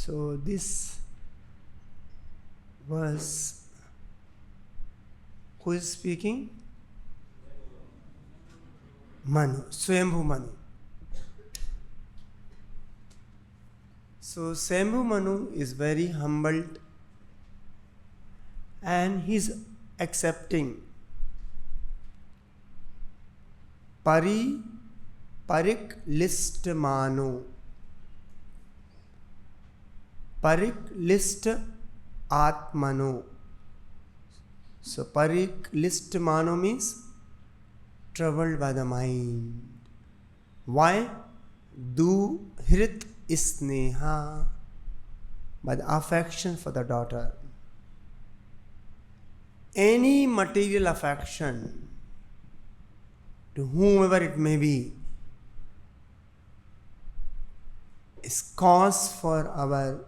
So this was, who is speaking? Manu, Svayambhuva Manu. So Svayambhuva Manu is very humbled and he is accepting parik list mano. Parik list atmano. So parik list mano means troubled by the mind. Why? Du hrit sneha, by the affection for the daughter. Any material affection, to whomever it may be, is cause for our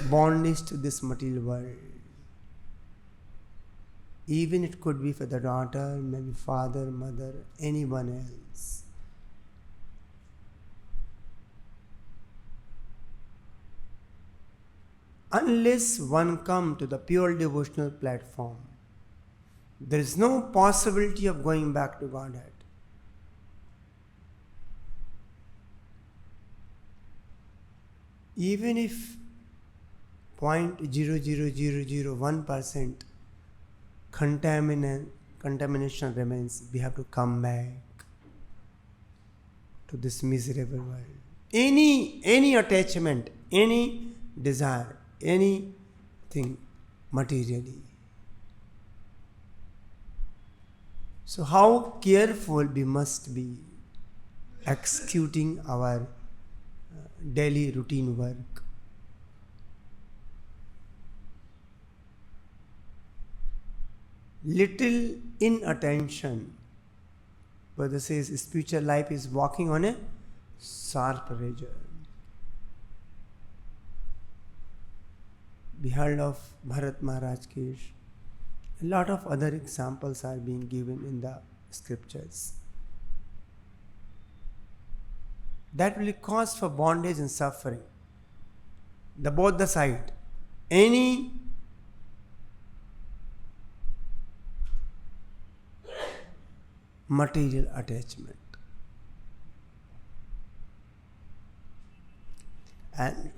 bondage to this material world. Even it could be for the daughter, maybe father, mother, anyone else. Unless one come to the pure devotional platform, there is no possibility of going back to Godhead. Even if 0.00001% contamination remains, we have to come back to this miserable world. Any attachment, any desire, anything materially. So how careful we must be executing our daily routine work. Little inattention, Buddha says spiritual life is walking on a sharp razor. We heard of Bharat Maharaj case. A lot of other examples are being given in the scriptures. That will cause for bondage and suffering. Both the side. Any material attachment. And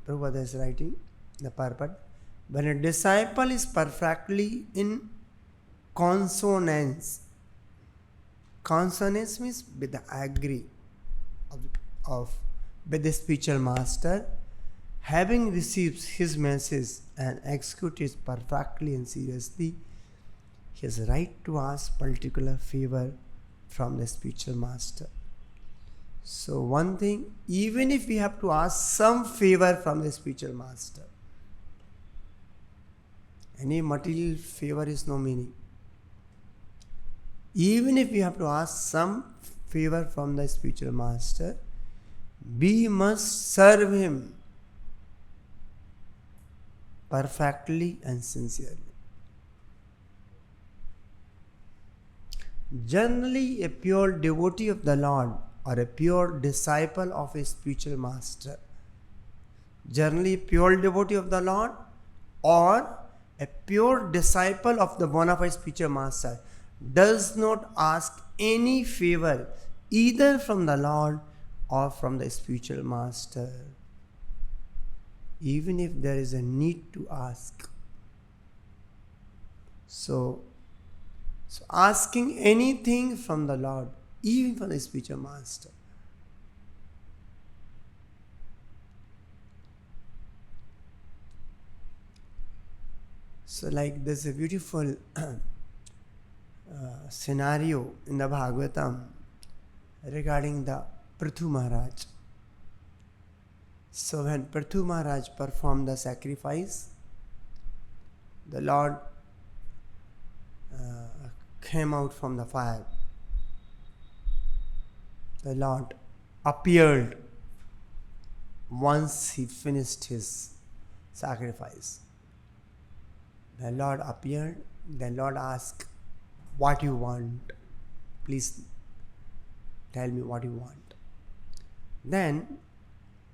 Prabhupada is writing the purport. When a disciple is perfectly in consonance means with the agree with the spiritual master, having received his message and execute it perfectly and seriously, he has right to ask particular favor from the spiritual master. So one thing, even if we have to ask some favor from the spiritual master, any material favor is no meaning. Even if we have to ask some favor from the spiritual master, we must serve him perfectly and sincerely. Generally, a pure devotee of the Lord or a pure disciple of a spiritual master, generally pure devotee of the Lord or a pure disciple of the bona fide spiritual master, does not ask any favor either from the Lord or from the spiritual master, even if there is a need to ask. So asking anything from the Lord, even from the spiritual master, so like there's a beautiful scenario in the Bhagavatam regarding the Prithu Maharaj. So when Prithu Maharaj performed the sacrifice, the Lord came out from the fire. The Lord appeared once he finished his sacrifice. The Lord appeared. The Lord asked, "What you want? Please tell me what you want." Then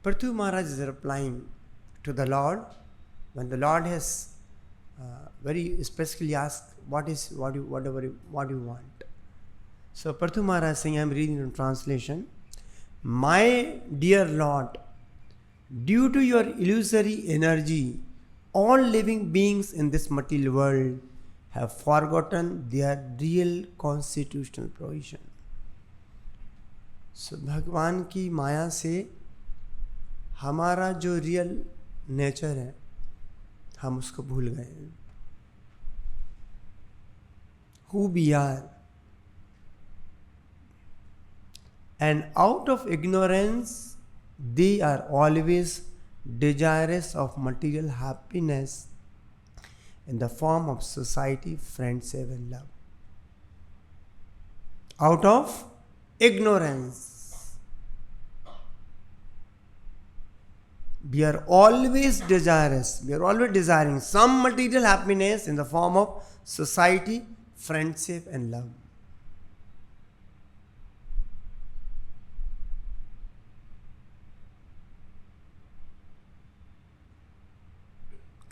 Prithu Maharaj is replying to the Lord when the Lord has very specifically asked, what do you want? So Prithu Maharaj is saying, I am reading in translation, my dear Lord, due to your illusory energy, all living beings in this material world have forgotten their real constitutional provision. So भगवान की माया से हमारा जो real nature है हम उसको भूल गए हैं. Who we are. And out of ignorance, they are always desirous of material happiness in the form of society, friendship and love. Out of ignorance, we are always desirous, we are always desiring some material happiness in the form of society, friendship and love.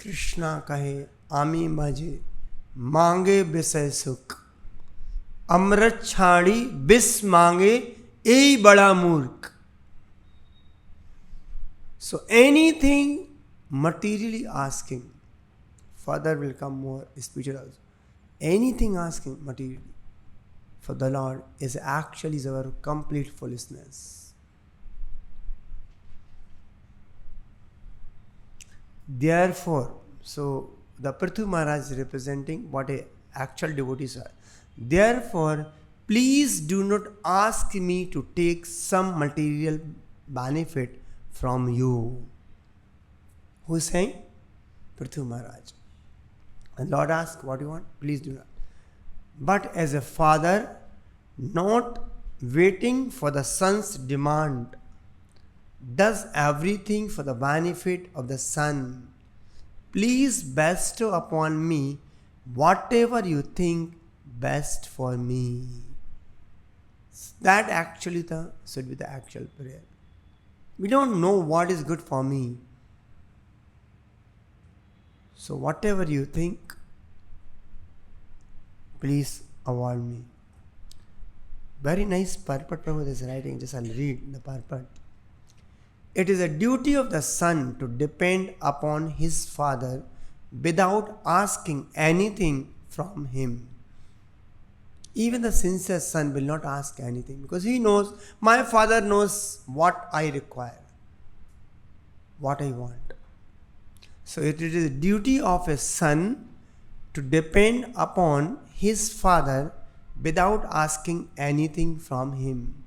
Krishna कहे आमी मजे मांगे विषय सुख अमृत छाड़ी बिस मांगे ए बड़ा मूर्ख. So anything materially asking, further will come more spiritual also. Anything asking materially for the Lord is actually our complete foolishness. Therefore, so the Prithu Maharaj is representing what a actual devotees are. Therefore, please do not ask me to take some material benefit from you. Who is saying? Prithu Maharaj. And Lord asks, what do you want? Please do not. But as a father, not waiting for the son's demand, does everything for the benefit of the son. Please bestow upon me whatever you think best for me. That actually should be the actual prayer. We don't know what is good for me. So whatever you think, please award me. Very nice purport Prabhupada is writing. Just I'll read the purport. It is a duty of the son to depend upon his father without asking anything from him. Even the sincere son will not ask anything because he knows, my father knows what I require, what I want. So it is a duty of a son to depend upon his father without asking anything from him.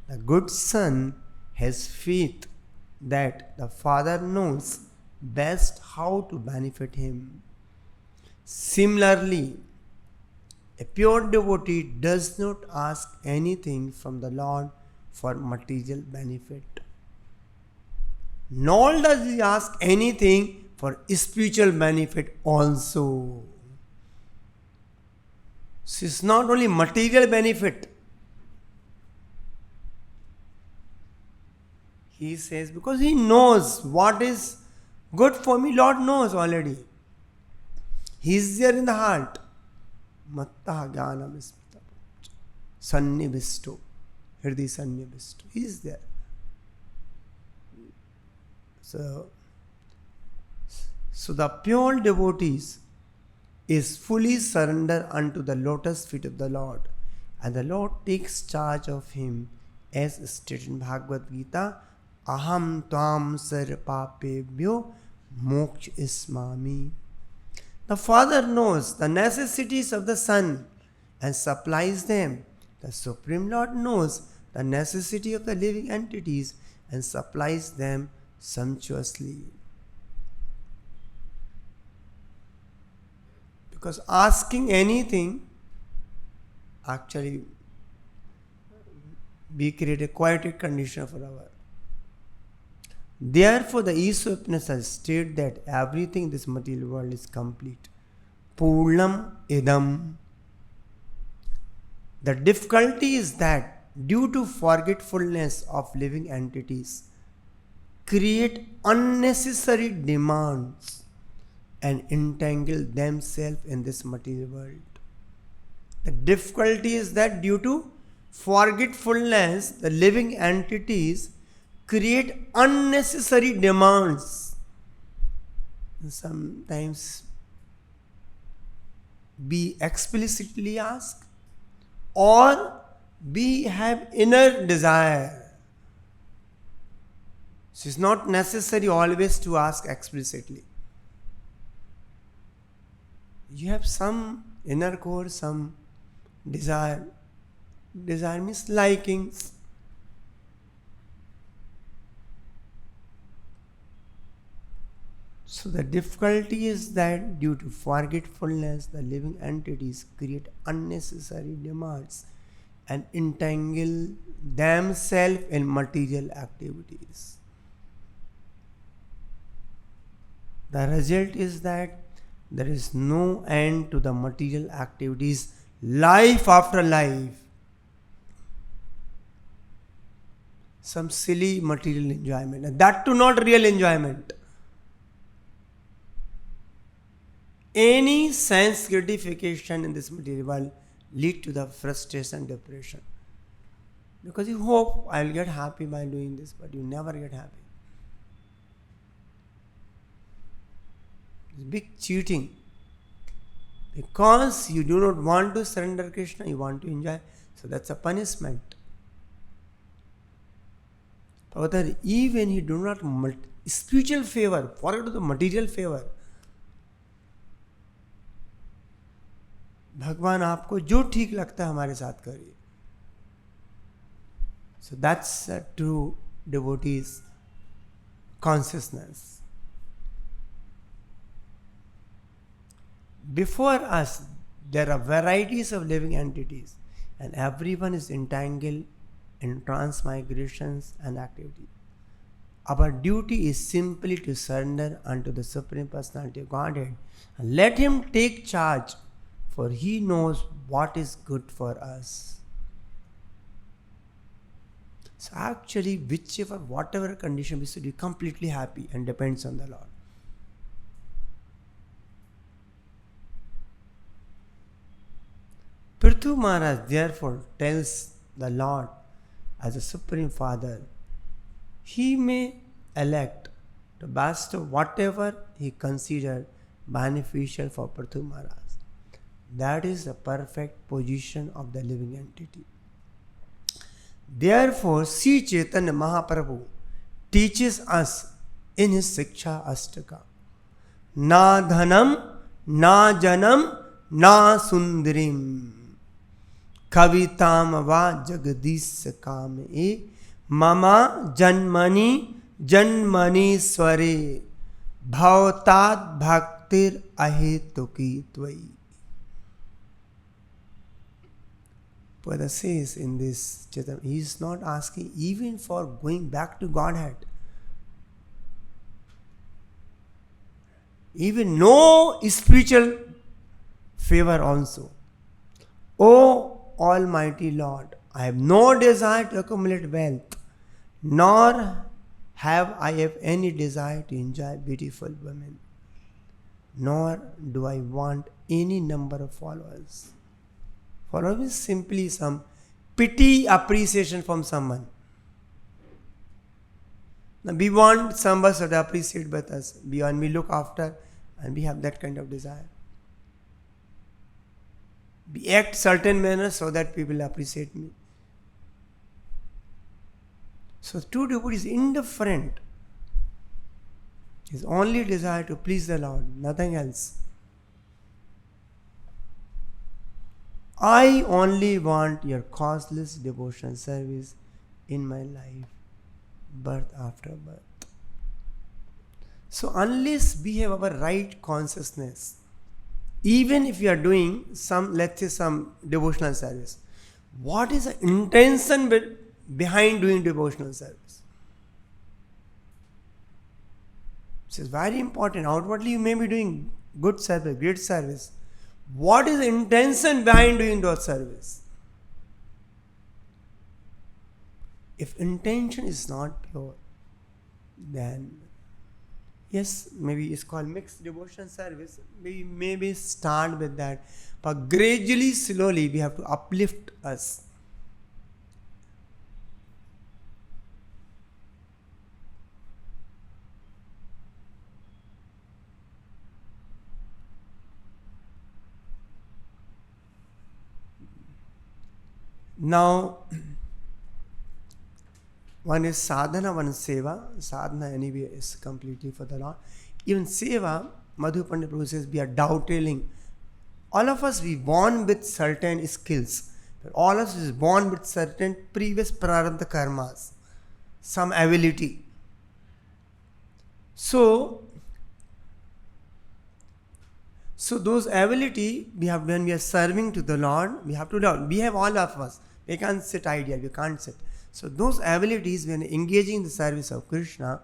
The good son has faith that the father knows best how to benefit him. Similarly, a pure devotee does not ask anything from the Lord for material benefit. Nor does he ask anything for spiritual benefit also. So it's not only material benefit. He says, because he knows what is good for me, Lord knows already. He is there in the heart. Matta jnanam smita sannibhisto hriday sannibhisto. He is there. So the pure devotees is fully surrendered unto the lotus feet of the Lord, and the Lord takes charge of him as stated in Bhagavad Gita. Aham tvam sarpapebhyo moksha ismami. The father knows the necessities of the son and supplies them. The Supreme Lord knows the necessity of the living entities and supplies them sumptuously. Because asking anything, actually, we create a chaotic condition for our. Therefore, the Ishwar states that everything in this material world is complete. Purnam idam. The difficulty is that due to forgetfulness of living entities, create unnecessary demands and entangle themselves in this material world. The difficulty is that due to forgetfulness, the living entities create unnecessary demands. Sometimes be explicitly asked, or we have inner desire. So it's not necessary always to ask explicitly. You have some inner core, some desire. Desire means likings. So the difficulty is that due to forgetfulness, the living entities create unnecessary demands and entangle themselves in material activities. The result is that there is no end to the material activities, life after life. Some silly material enjoyment, and that too not real enjoyment. Any sense gratification in this material world lead to the frustration, depression. Because you hope I will get happy by doing this, but you never get happy. It's big cheating. Because you do not want to surrender Krishna, you want to enjoy. So that's a punishment. However, even he do not spiritual favor, forget the material favor. भगवान आपको जो ठीक लगता है हमारे साथ करिए. So that's a true devotee's consciousness. Before us, there are varieties of living entities, and everyone is entangled in transmigrations and activity. Our duty is simply to surrender unto the Supreme Personality of Godhead and let Him take charge, for He knows what is good for us. So actually, whatever condition we should be completely happy and depends on the Lord. Prithu Maharaj therefore tells the Lord as a Supreme Father, He may elect to bestow whatever He considered beneficial for Prithu Maharaj. That is the perfect position of the living entity. Therefore, Sri Chaitanya Mahaprabhu teaches us in his Siksha Astaka, Na dhanam, na janam, na sundarim, kavitam va jagadis kam e, mama janmani janmani sware, bhavatad bhaktir ahetuki tvai. Prabhupada says in this Chaitanya, he is not asking even for going back to Godhead. Even no spiritual favor also. O Almighty Lord, I have no desire to accumulate wealth, nor have I any desire to enjoy beautiful women, nor do I want any number of followers. Follow is simply some pity appreciation from someone. Now we want somebody to appreciate with us. We look after and we have that kind of desire. We act certain manner so that people appreciate me. So true devotee is indifferent. His only desire to please the Lord, nothing else. I only want your causeless devotional service in my life, birth after birth. So unless we have our right consciousness, even if we are doing some, let's say some devotional service, what is the intention behind doing devotional service? This is very important. Outwardly you may be doing good service, great service. What is the intention behind doing those service? If intention is not pure, then yes, maybe it's called mixed devotion service. We maybe start with that, but gradually, slowly, we have to uplift us. Now, one is sadhana, one is seva. Sadhana anyway is completely for the Lord. Even seva, Madhu Pandit Prabhu says, we are dovetailing. All of us, we born with certain skills. All of us is born with certain previous prarabdha karmas, some ability. So those ability we have when we are serving to the Lord, we have to learn. We have all of us. We can't sit ideal. We can't sit. So those abilities, when engaging in the service of Krishna,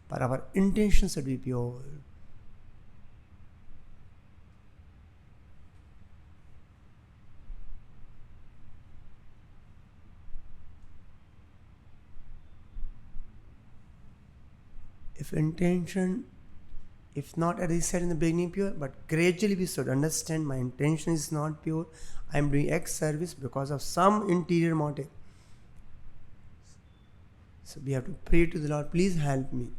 but our intention should be pure. If intention, if not, as I said in the beginning, pure, but gradually we should understand my intention is not pure. I am doing X service because of some interior motive. So we have to pray to the Lord, please help me.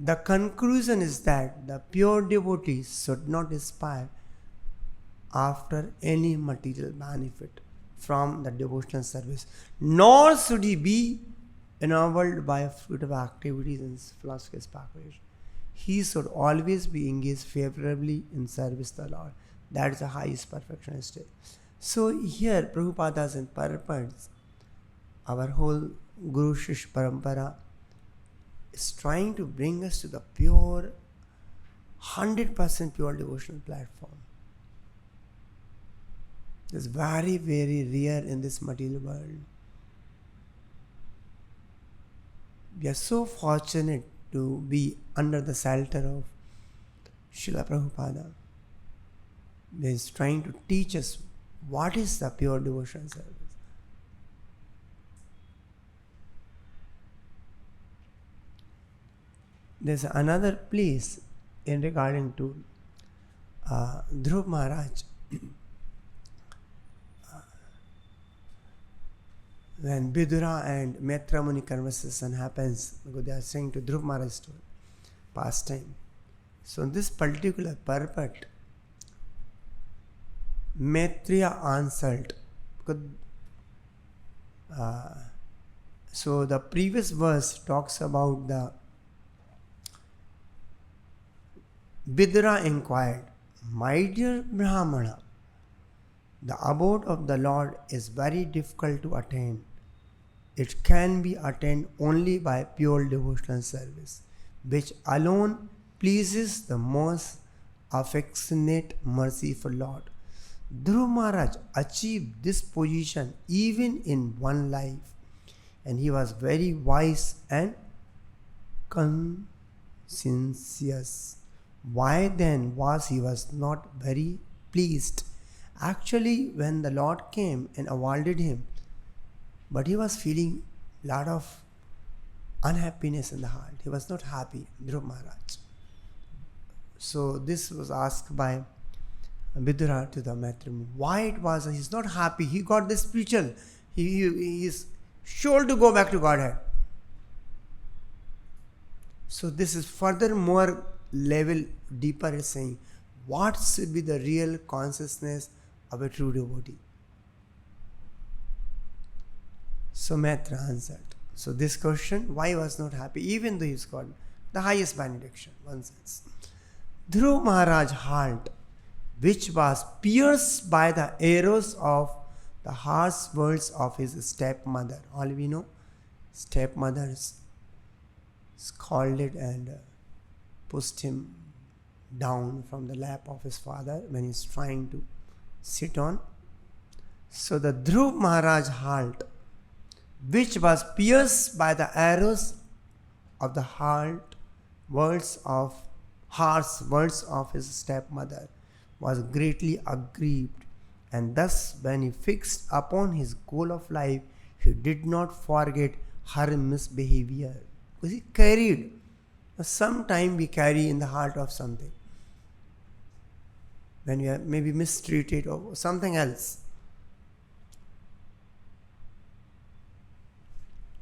The conclusion is that the pure devotee should not aspire after any material benefit from the devotional service, nor should he be ennobled by fruitive activities and philosophical speculation. He should always be engaged favorably in service to the Lord. That is the highest perfection state. So here Prabhupada's in purpose, our whole Guru Shish Parampara is trying to bring us to the pure, 100% pure devotional platform. It's very, very rare in this material world. We are so fortunate to be under the shelter of Srila Prabhupada. He is trying to teach us what is the pure devotional service. There's another place in regarding to Dhruv Maharaj. When Vidura and Maitra Muni conversation happens, because they are saying to Dhruv Maharaj story, past time. So in this particular purport, Maitreya answered. Because, so the previous verse talks about the Vidura inquired, my dear Brahmana, the abode of the Lord is very difficult to attain. It can be attained only by pure devotional service, which alone pleases the most affectionate, merciful Lord. Dhruv Maharaj achieved this position even in one life, and he was very wise and conscientious. Why then was he not very pleased? Actually, when the Lord came and awarded him, but he was feeling a lot of unhappiness in the heart. He was not happy, Dhruv Maharaj. So this was asked by Vidura to the Maitra Muni. Why it was he's not happy? He got the spiritual. He is sure to go back to Godhead. So this is further more level deeper is saying what should be the real consciousness of a true devotee. So Maitra answered. So this question, why he was not happy, even though he's got the highest benediction, one sense. Dhruv Maharaj heart, which was pierced by the arrows of the harsh words of his stepmother. All we know, stepmothers scolded and pushed him down from the lap of his father when he's trying to sit on. So the Dhruv Maharaj heart, which was pierced by the arrows of the harsh words of his stepmother. was greatly aggrieved, and thus when he fixed upon his goal of life, he did not forget her misbehavior. Because he carried, sometime we carry in the heart of something, when we are maybe mistreated or something else.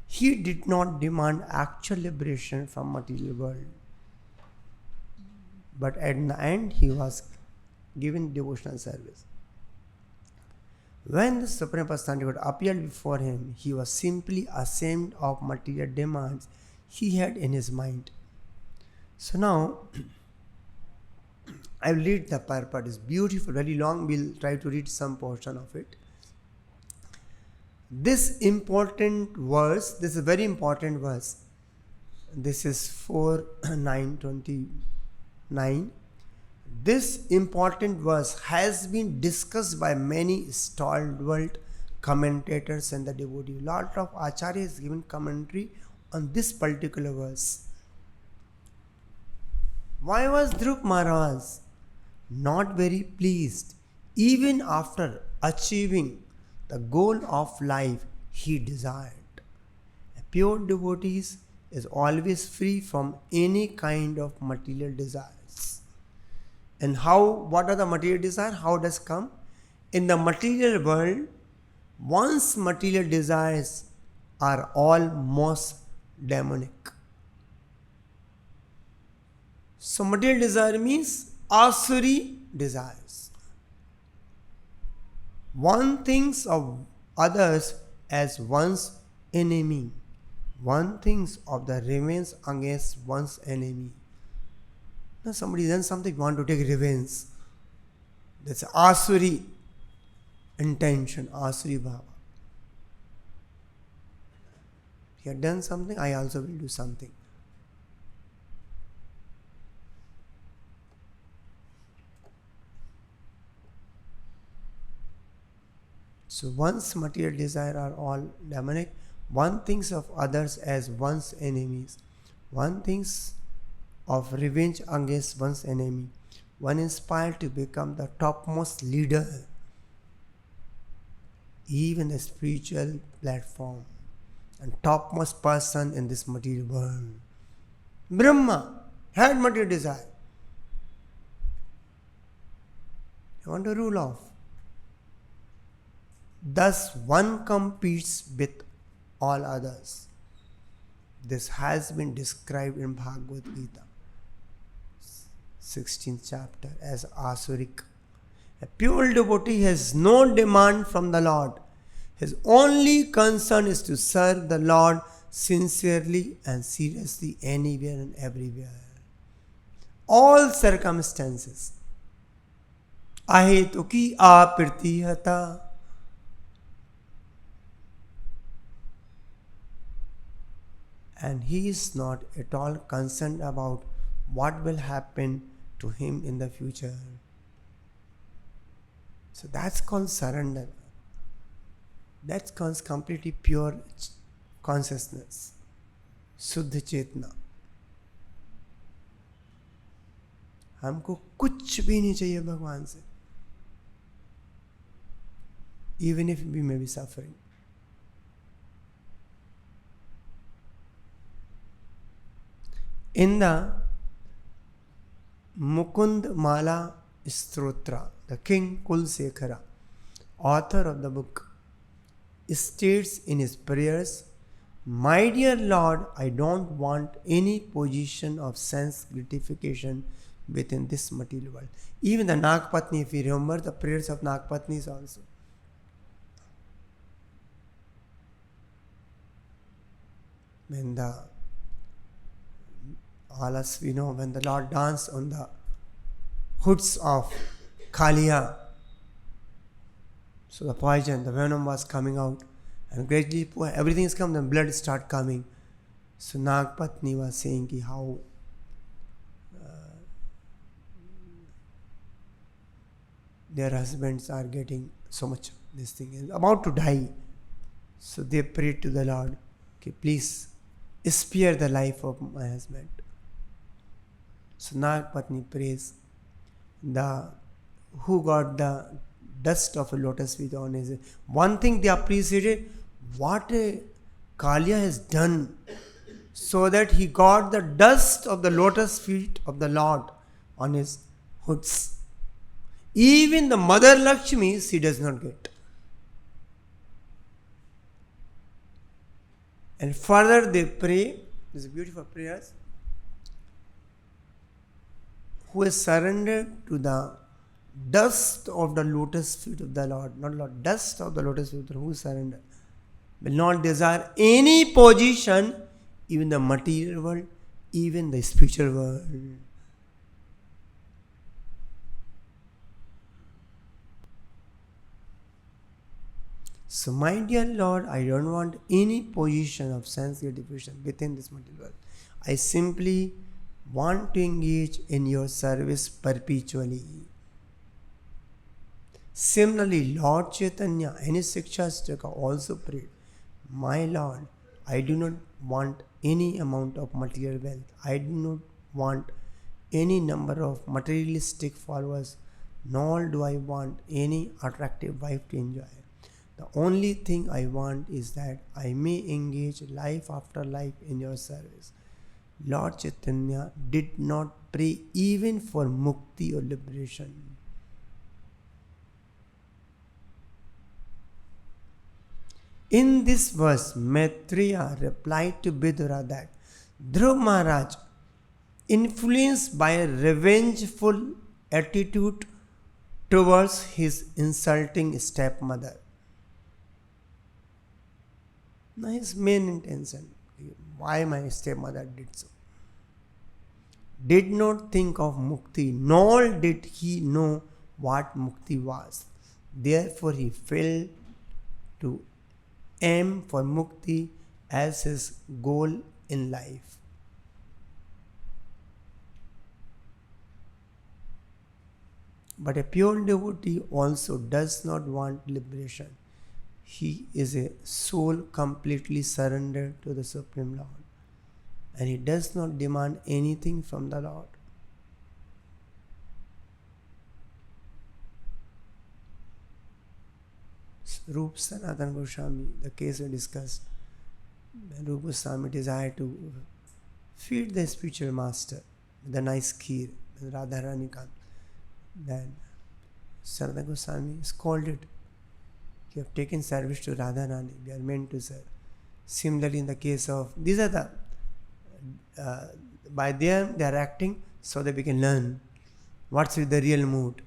He did not demand actual liberation from material world, but at the end he was given devotional service. When the Supreme Personality would appear before him, he was simply ashamed of material demands he had in his mind. So now, I will read the purport. It's beautiful, very long. We'll try to read some portion of it. This important verse, this is a very important verse. This is 4:9:29. This important verse has been discussed by many stalwart commentators and the devotee. Lot of Acharya has given commentary on this particular verse. Why was Dhruv Maharaj not very pleased even after achieving the goal of life he desired? A pure devotee is always free from any kind of material desires. And what are the material desires? How does come? In the material world, one's material desires are almost demonic. So material desire means asuri desires. One thinks of others as one's enemy. One thinks of the revenge against one's enemy. Now somebody done something, want to take revenge. That's asuri intention, asuri bhava. He had done something, I also will do something. So one's material desire are all demonic. One thinks of others as one's enemies. One thinks of revenge against one's enemy. One inspired to become the topmost leader, even the spiritual platform, and topmost person in this material world. Brahma had material desire. He want to rule off. Thus one competes with all others. This has been described in Bhagavad Gita, 16th chapter, as Asurik. A pure devotee has no demand from the Lord. His only concern is to serve the Lord sincerely and seriously anywhere and everywhere. All circumstances. Ahetuki apritihata. And he is not at all concerned about what will happen to him in the future. So that's called surrender. That's called completely pure consciousness. Suddha Chetna. हमको कुछ भी नहीं चाहिए भगवान से. Even if we may be suffering. In the Mukund Mala Stotra, the King Kulsekhara, author of the book, states in his prayers, "My dear Lord, I don't want any position of sense gratification within this material world." Even the Nagpatni, if you remember the prayers of Nagpatnis also. When when the Lord danced on the hoods of Kaliya, so the poison, the venom was coming out, and gradually everything is coming, the blood start coming. So Nagpatni was saying how their husbands are getting so much this thing and about to die. So they prayed to the Lord, okay, please spare the life of my husband. So Nagpatni prays. The who got the dust of a lotus feet on his head. One thing they appreciated, what a Kalia has done, so that he got the dust of the lotus feet of the Lord on his hoods. Even the Mother Lakshmi, she does not get. And further they pray, these beautiful prayers, who has surrendered to the dust of the lotus feet of the Lord, not Lord, dust of the lotus feet, who surrender, will not desire any position, even the material world, even the spiritual world. So, my dear Lord, I don't want any position of sense gratification within this material world. I simply want to engage in your service perpetually. Similarly, Lord Chaitanya and his Sikshastaka also prayed, my Lord, I do not want any amount of material wealth. I do not want any number of materialistic followers, nor do I want any attractive wife to enjoy. The only thing I want is that I may engage life after life in your service. Lord Chaitanya did not pray even for mukti or liberation. In this verse, Maitreya replied to Vidura that Dhruv Maharaj, influenced by a revengeful attitude towards his insulting stepmother. Now his main intention, why my stepmother did so, did not think of mukti, nor did he know what mukti was. Therefore he failed to aim for mukti as his goal in life. But a pure devotee also does not want liberation. He is a soul completely surrendered to the Supreme Lord, and he does not demand anything from the Lord. Rupa Sanatana Goswami, the case we discussed, Rupa Goswami desired to feed the spiritual master with a nice kheer, with Radharani Kant. Then Sanatana Goswami scolded, you have taken service to Radharani, we are meant to serve. Similarly, in the case of, these are the, by them they are acting so that we can learn what's with the real mood.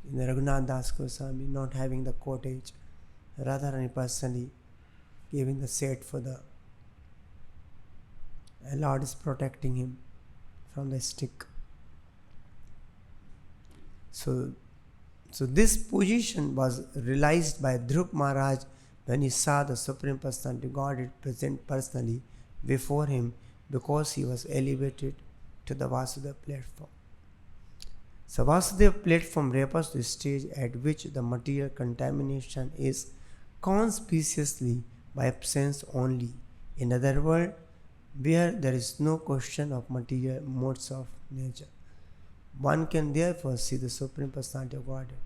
In the Raghunath Das Goswami, not having the cottage, Radharani personally giving the set for the Lord is protecting him from the stick. So this position was realized by Dhruv Maharaj when he saw the Supreme Personality Godhead present personally before him, because he was elevated to the Vasudeva platform. So Vasudeva platform refers to the stage at which the material contamination is conspicuously by absence only. In other words, where there is no question of material modes of nature. One can therefore see the Supreme Personality of Godhead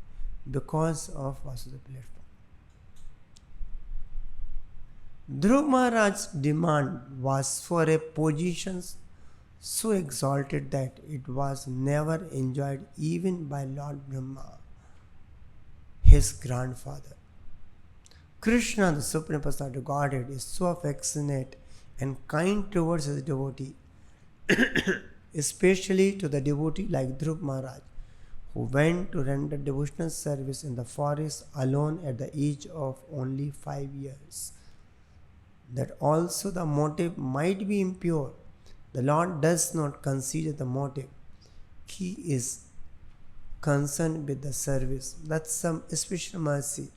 because of Vasudeva platform. Dhruv Maharaj's demand was for a position so exalted that it was never enjoyed even by Lord Brahma, his grandfather. Krishna, the Supreme Personality of Godhead, is so affectionate and kind towards his devotee, especially to the devotee like Dhruv Maharaj, who went to render devotional service in the forest alone at the age of only 5 years, that also the motive might be impure. The Lord does not consider the motive. He is concerned with the service. That's some special mercy,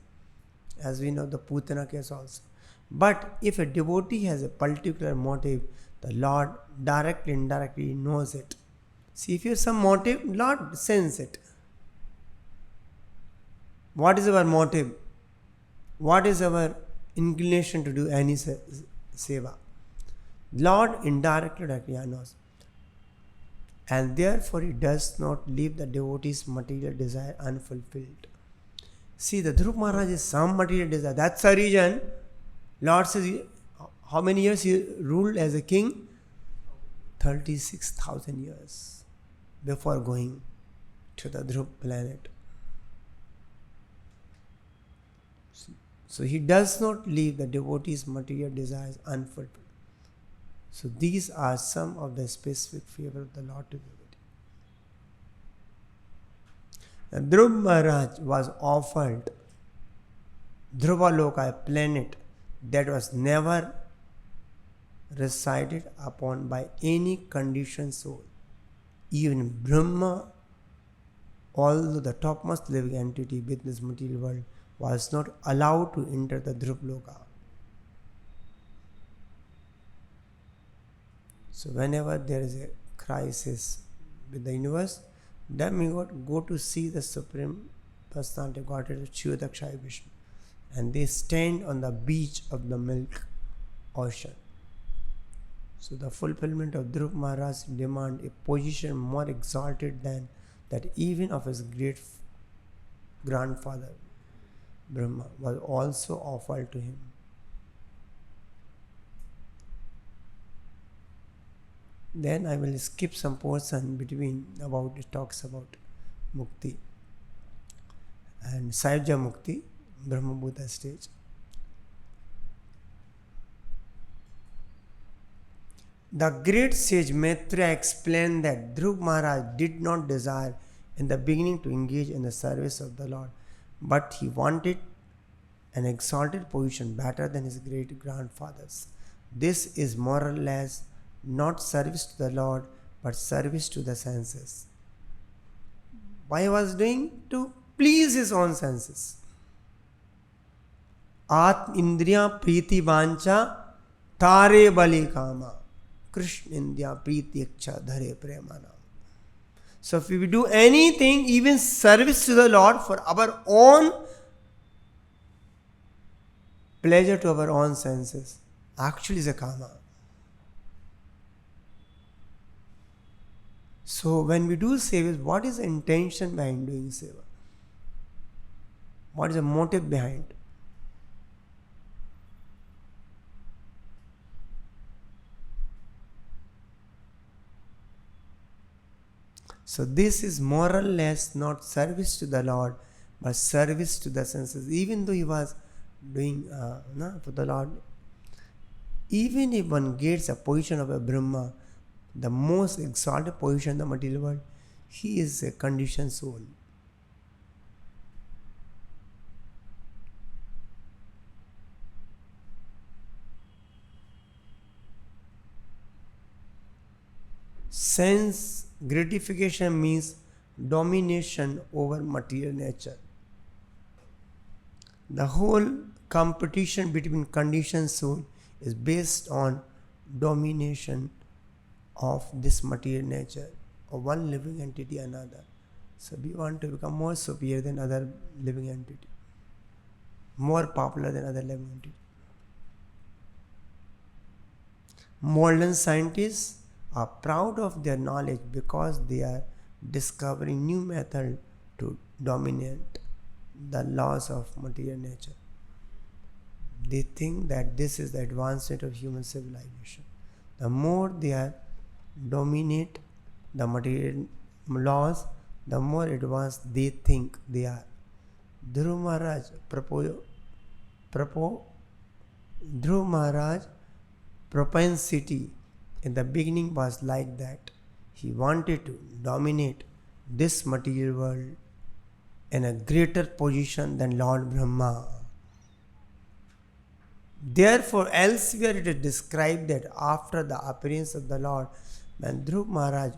as we know the Putana case also. But if a devotee has a particular motive, the Lord directly, indirectly knows it. See, if you have some motive, Lord sends it. What is our motive? What is our inclination to do any seva? Lord indirectly, directly knows. and therefore he does not leave the devotee's material desire unfulfilled. See, the Dhruv Maharaj is some material desire. That's the reason Lord says, how many years he ruled as a king? 36,000 years before going to the Dhruv planet. So he does not leave the devotee's material desires unfulfilled. So these are some of the specific favor of the Lord to devotee. The Dhruv Maharaj was offered Dhruvaloka, a planet that was never resided upon by any conditioned soul. Even Brahma, although the topmost living entity within this material world, was not allowed to enter the Dhruvaloka. So whenever there is a crisis with the universe, demigods go to see the Supreme Personality of Godhead, Chiyodakshaya Vishnu, and they stand on the beach of the milk ocean. So the fulfillment of Dhruv Maharaj's demand, a position more exalted than that even of his great grandfather Brahma, was also offered to him. Then I will skip some portion between about it talks about Mukti and Sahaja Mukti, Brahma Buddha stage. The great sage Maitreya explained that Dhruv Maharaj did not desire in the beginning to engage in the service of the Lord, but he wanted an exalted position better than his great grandfathers. This is more or less not service to the Lord, but service to the senses. Why he was doing? To please his own senses. Atma indriya priti vancha tare bali kama. Krishna indriya priti iksha dhare premanam. So if we do anything, even service to the Lord for our own pleasure to our own senses, actually is a kama. So when we do seva, what is the intention behind doing seva? What is the motive behind? So this is more or less not service to the Lord, but service to the senses. Even though he was doing for the Lord, even if one gets a position of a Brahma, the most exalted position in the material world, he is a conditioned soul. Sense gratification means domination over material nature. The whole competition between conditioned soul is based on domination of this material nature, of one living entity another. So we want to become more superior than other living entity, more popular than other living entity. Modern scientists are proud of their knowledge because they are discovering new methods to dominate the laws of material nature. They think that this is the advancement of human civilization. The more they are dominate the material laws, the more advanced they think they are. Dhruv Maharaj propensity in the beginning was like that. He wanted to dominate this material world in a greater position than Lord Brahma. Therefore, elsewhere it is described that after the appearance of the Lord, when Dhruv Maharaj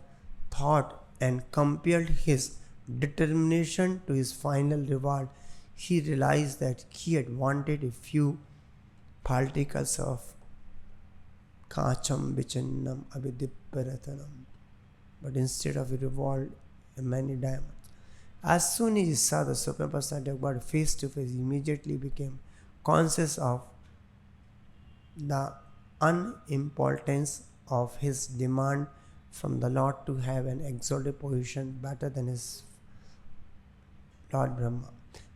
thought and compared his determination to his final reward, he realized that he had wanted a few particles of kacham vichinnam abhidiparatanam, but instead of a reward, many diamonds. As soon as he saw the Supreme Personality of God face to face, he immediately became conscious of the unimportance of his demand from the Lord to have an exalted position better than his Lord Brahma.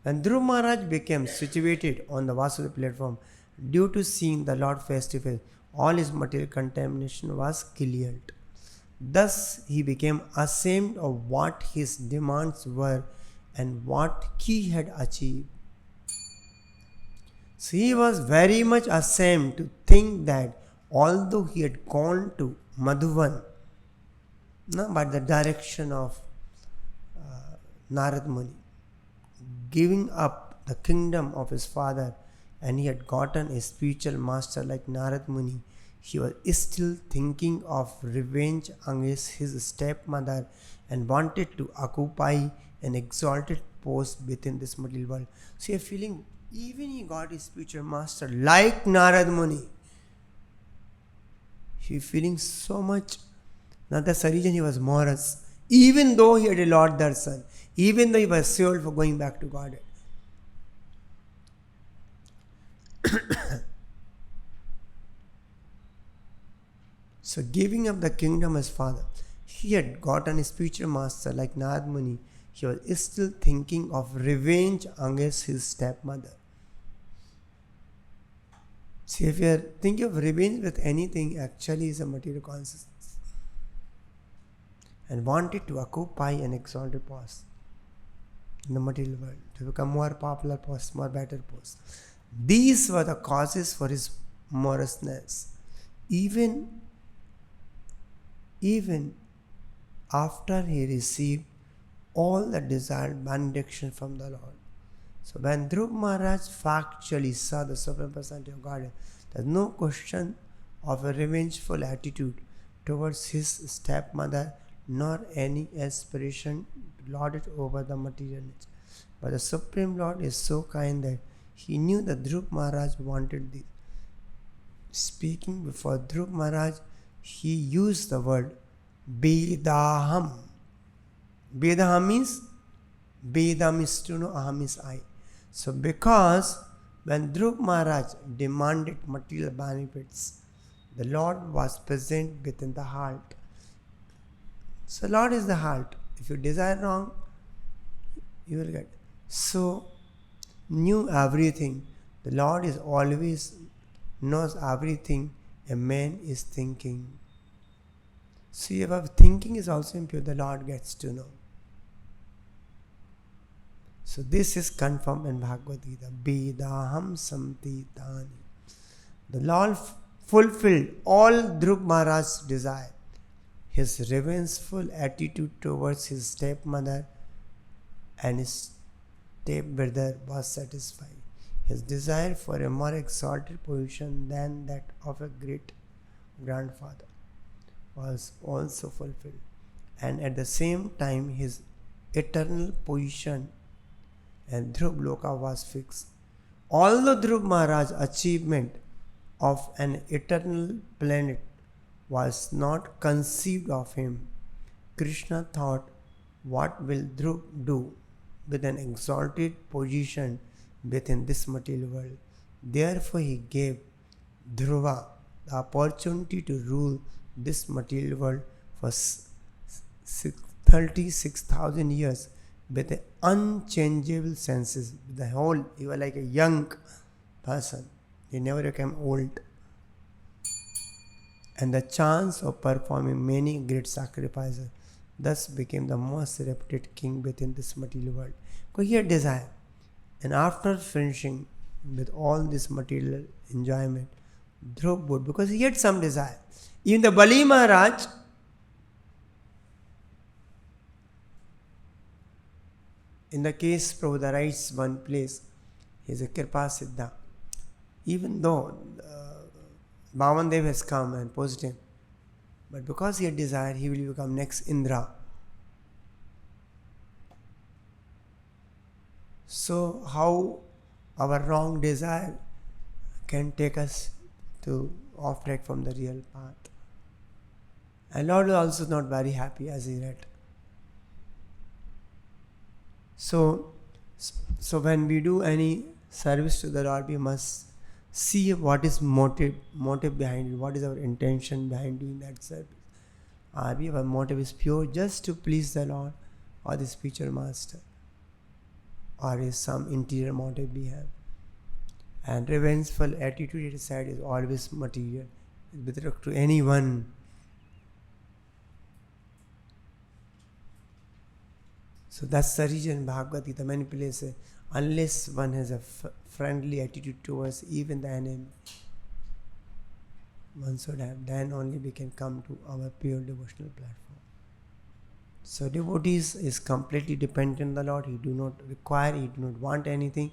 When Dhruv Maharaj became situated on the Vasudeva platform, due to seeing the Lord face to face, all his material contamination was cleared. Thus he became ashamed of what his demands were and what he had achieved. So he was very much ashamed to think that although he had gone to Madhuvan, by the direction of Narad Muni, giving up the kingdom of his father, and he had gotten a spiritual master like Narad Muni, he was still thinking of revenge against his stepmother and wanted to occupy an exalted post within this material world. So you're feeling, even he got his spiritual master like Narad Muni, he feeling so much. Now that's the reason he was morose. Even though he had a Lord Darshan, even though he was sold for going back to Godhead. So giving up the kingdom as father, he had gotten a spiritual master like Narad Muni. He was still thinking of revenge against his stepmother. See, if you are thinking of revenge with anything, actually is a material consciousness. And wanted to occupy an exalted post in the material world, to become more popular post, more better post. These were the causes for his moroseness. Even after he received all the desired benediction from the Lord. So when Dhruv Maharaj factually saw the Supreme Personality of Godhead, there is no question of a revengeful attitude towards his stepmother, nor any aspiration to lord it over the material nature. But the Supreme Lord is so kind that he knew that Dhruv Maharaj wanted this. Speaking before Dhruv Maharaj, he used the word Vedaham. Vedaham means Vedam is to know, Aham is I. So because when Dhruv Maharaj demanded material benefits, the Lord was present within the heart. So Lord is the heart. If you desire wrong, you will get. So knew everything. The Lord is always knows everything a man is thinking. So if our thinking is also impure, the Lord gets to know. So this is confirmed in Bhagavad Gita. Vedaham samtitani. The Lord fulfilled all Dhruv Maharaj's desire. His revengeful attitude towards his stepmother and his stepbrother was satisfied. His desire for a more exalted position than that of a great grandfather was also fulfilled. And at the same time, his eternal position and Dhruv Loka was fixed. Although Dhruv Maharaj's achievement of an eternal planet was not conceived of him, Krishna thought, what will Dhruv do with an exalted position within this material world? Therefore he gave Dhruva the opportunity to rule this material world for 36,000 years with an unchangeable senses. The whole, he was like a young person. He never became old. And the chance of performing many great sacrifices, thus became the most reputed king within this material world. Because he had desire. And after finishing with all this material enjoyment, Dhruv would, because he had some desire. Even the Bali Maharaj, in the case Prabhupada writes one place, he is a Kripa Siddha. Even though Bhavandev has come and posed him, but because he had desire, he will become next Indra. So how our wrong desire can take us to off track from the real path. And Lord was also not very happy as he read. So when we do any service to the Lord, we must see what is motive behind it, what is our intention behind doing that service. our motive is pure just to please the Lord or the spiritual master, or is some interior motive we have. And revengeful attitude at side is always material with respect to anyone. So that's the reason Bhagavad Gita many places, unless one has a friendly attitude towards even the enemy, one should have, then only we can come to our pure devotional platform. So devotees is completely dependent on the Lord. He do not require, he do not want anything,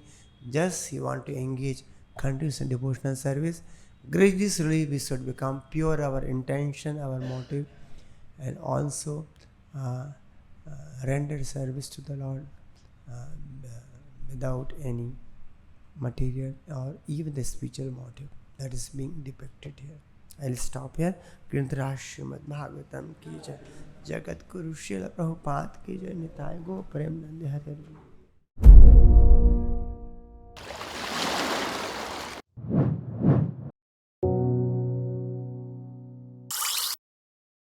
just he want to engage continuous in devotional service. Gradually we should become pure, our intention, our motive, and also render service to the Lord without any material or even the spiritual motive that is being depicted here. I'll stop here. Srimad Bhagavatam ki jai, Jagat Guru Srila Prabhupada ki jai, Nitai Go Prem Nandi Hare.